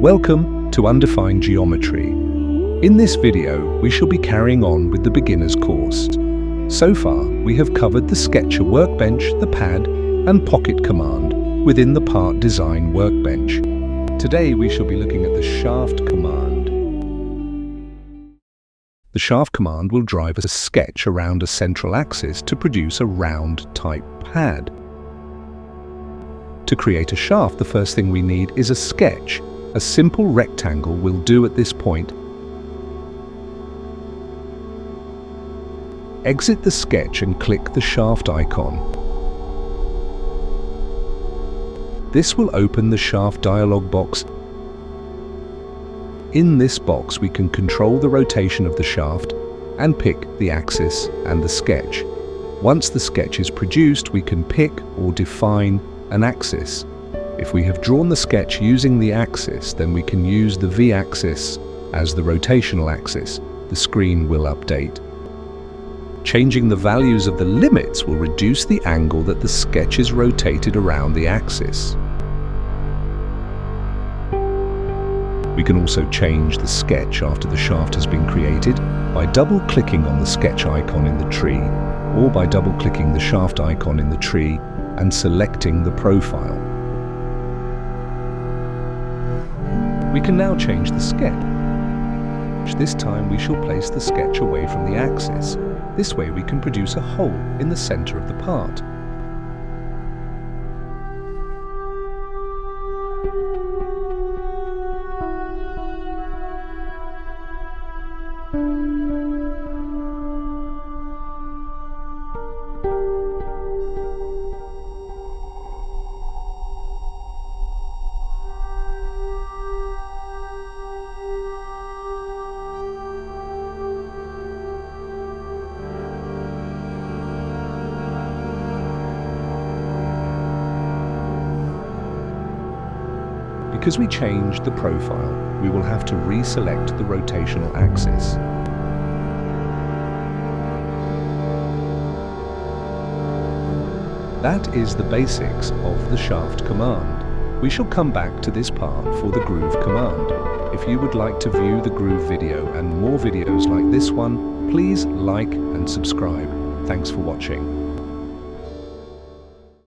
Welcome to Undefined Geometry. In this video, we shall be carrying on with the beginner's course. So far, we have covered the Sketcher workbench, the pad, and pocket command within the part design workbench. Today, we shall be looking at the shaft command. The shaft command will drive a sketch around a central axis to produce a round type pad. To create a shaft, the first thing we need is a sketch. A simple rectangle will do at this point. Exit the sketch and click the shaft icon. This will open the shaft dialog box. In this box, we can control the rotation of the shaft and pick the axis and the sketch. Once the sketch is produced, we can pick or define an axis. If we have drawn the sketch using the axis, then we can use the V-axis as the rotational axis. The screen will update. Changing the values of the limits will reduce the angle that the sketch is rotated around the axis. We can also change the sketch after the shaft has been created by double-clicking on the sketch icon in the tree, or by double-clicking the shaft icon in the tree and selecting the profile. We can now change the sketch. This time we shall place the sketch away from the axis. This way we can produce a hole in the center of the part. Because we changed the profile, we will have to reselect the rotational axis. That is the basics of the shaft command. We shall come back to this part for the groove command. If you would like to view the groove video and more videos like this one, please like and subscribe. Thanks for watching.